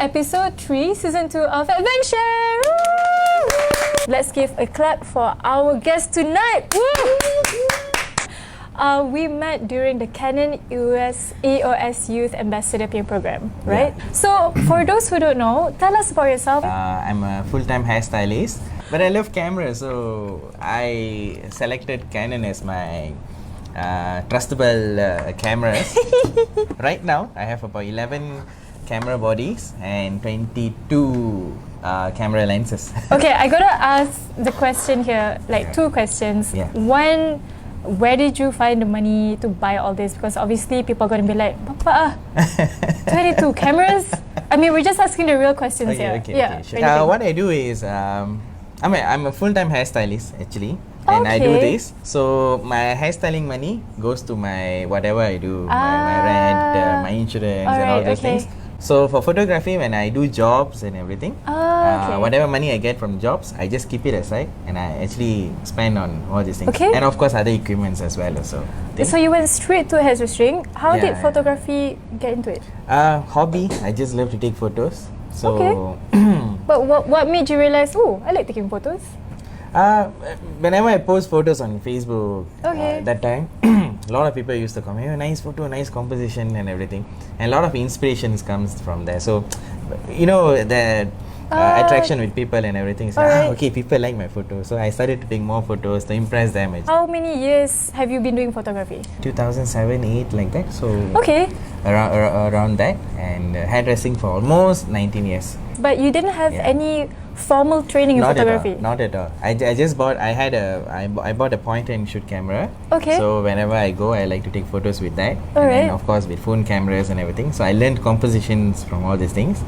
episode 3, season 2 of Advenshare. Woo! Let's give a clap for our guest tonight. We met during the Canon EOS Youth Ambassador program, right? Yeah. So, for those who don't know, tell us about yourself. I'm a full-time hairstylist, but I love cameras, so I selected Canon as my trustable cameras. Right now, I have about 11 camera bodies and 22 camera lenses. Okay, I gotta ask the question here, like two questions. Yeah. One, where did you find the money to buy all this? Because obviously people are gonna be like, Papa, 22 cameras? I mean, we're just asking the real questions here. Okay, sure. What I do is, I'm a full-time hairstylist actually. And I do this, so my hairstyling money goes to my whatever I do, my rent, my insurance, and all those things. So for photography, when I do jobs and everything, whatever money I get from jobs, I just keep it aside and I actually spend on all these things. Okay. And of course other equipments as well. So you went straight to hairdressing. How did photography get into it? Hobby. I just love to take photos. So but what made you realize, oh, I like taking photos? Whenever I post photos on Facebook, that time, a lot of people used to comment, oh, nice photo, nice composition and everything. And a lot of inspirations comes from there. So, you know, the attraction with people and everything. So, okay, people like my photo. So I started to take more photos to impress them. How many years have you been doing photography? 2007, 8, like that. So around that. And hairdressing for almost 19 years. But you didn't have any formal training in photography? Not at all. I just bought. I bought a point and shoot camera. Okay. So whenever I go, I like to take photos with that. And of course with phone cameras and everything. So I learned compositions from all these things.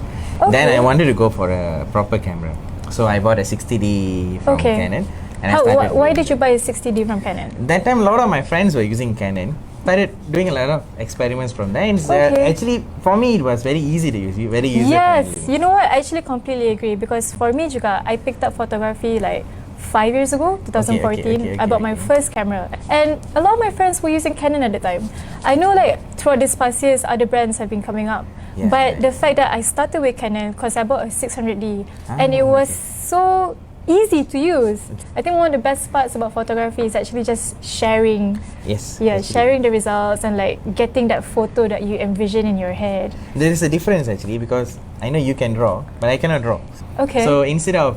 Then I wanted to go for a proper camera. So I bought a 60D from Canon. And why did you buy a 60D from Canon? That time, a lot of my friends were using Canon. Started doing a lot of experiments from there. And actually, for me, it was very easy to use. Very user-friendly. Yes, you know what? I actually completely agree because for me, juga, I picked up photography like 5 years ago, 2014. I bought my first camera, and a lot of my friends were using Canon at the time. I know, like throughout this past years, other brands have been coming up, but the fact that I started with Canon because I bought a 600D, and it was so easy to use. I think one of the best parts about photography is actually just sharing. Yes. Yeah, sharing the results and like getting that photo that you envision in your head. There is a difference actually because I know you can draw, but I cannot draw. Okay. So instead of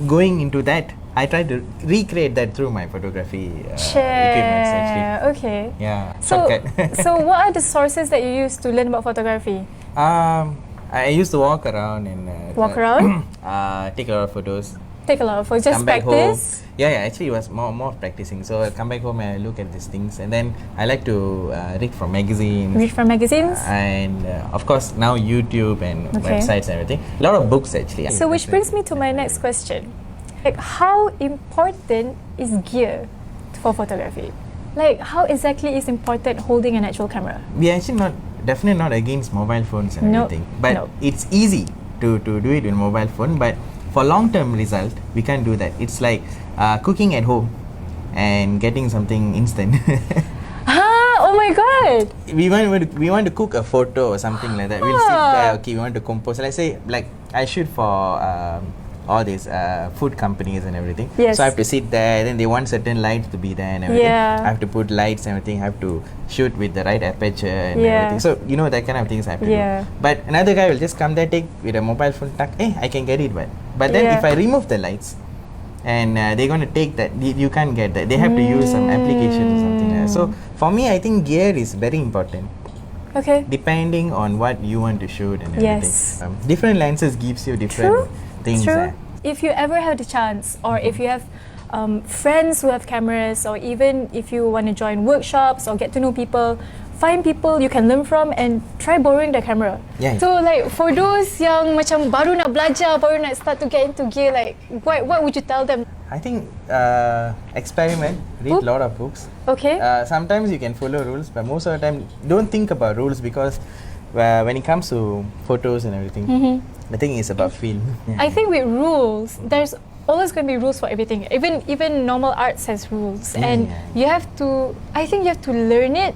going into that, I try to recreate that through my photography equipments actually. Okay. Yeah. So what are the sources that you use to learn about photography? I used to walk around and take a lot of photos. Take a lot of photos, just practice? Actually it was more of practicing. So I come back home and I look at these things, and then I like to read from magazines. Read from magazines? And of course now YouTube and websites and everything. A lot of books actually. So which brings me to my next question. Like, how important is gear for photography? Like, how exactly is important holding an actual camera? We are actually definitely not against mobile phones and everything. But it's easy to do it with mobile phone, but for long-term result, we can't do that. It's like cooking at home and getting something instant. Oh my god! We want to cook a photo or something like that. We'll sit there, okay, we want to compose. Let's say, like, I shoot for all these food companies and everything. Yes. So I have to sit there, then they want certain lights to be there and everything. I have to put lights and everything. I have to shoot with the right aperture and everything. So, you know, that kind of things I have to do. But another guy will just come there, take with a mobile phone, I can get it, but then if I remove the lights, and they're going to take that, you can't get that. They have to use some application or something like that. So for me, I think gear is very important. Okay. Depending on what you want to shoot and everything. Different lenses gives you different things. True. If you ever have the chance, or if you have friends who have cameras, or even if you want to join workshops or get to know people, find people you can learn from and try borrowing their camera. So like for those yang macam baru nak belajar, baru nak start to get into gear, like what would you tell them? I think experiment, read a lot of books. Okay. Sometimes you can follow rules, but most of the time don't think about rules because when it comes to photos and everything, the thing is about feel. I think with rules, there's always going to be rules for everything. Even normal arts has rules, and you have to. I think you have to learn it,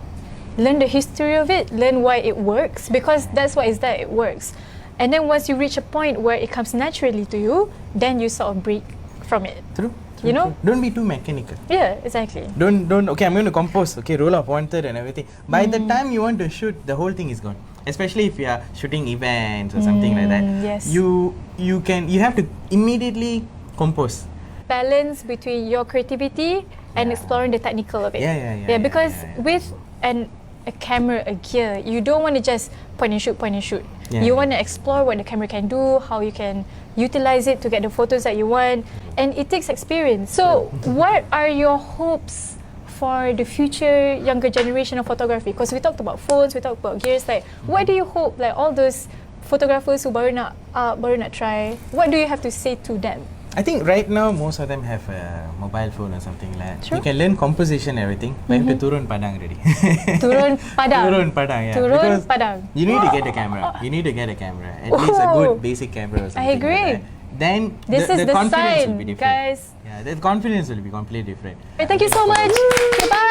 learn the history of it, learn why it works, because that's what is that it works. And then once you reach a point where it comes naturally to you, then you sort of break from it. True. You know? Don't be too mechanical. Yeah, exactly. Don't, okay, I'm going to compose, okay, roll off 1/3 and everything. By the time you want to shoot, the whole thing is gone. Especially if you are shooting events or something like that. Yes. You have to immediately compose. Balance between your creativity and exploring the technical of it. Because with a camera, a gear, you don't want to just point and shoot. You want to explore what the camera can do, how you can utilize it to get the photos that you want, and it takes experience. So what are your hopes for the future younger generation of photography? Because we talked about phones, we talked about gears, like what do you hope, like all those photographers who baru nak try, what do you have to say to them? I think right now most of them have a mobile phone or something like that. You can learn composition and everything, but you have to turun padang already. Turun padang. Turun padang, yeah. Turun because padang. You need to get a camera. You need to get a camera. At least a good basic camera or something. I agree. Like that. Then this is the the confidence sign, will be different. guys. Yeah, the confidence will be completely different. Thank you so much. Goodbye.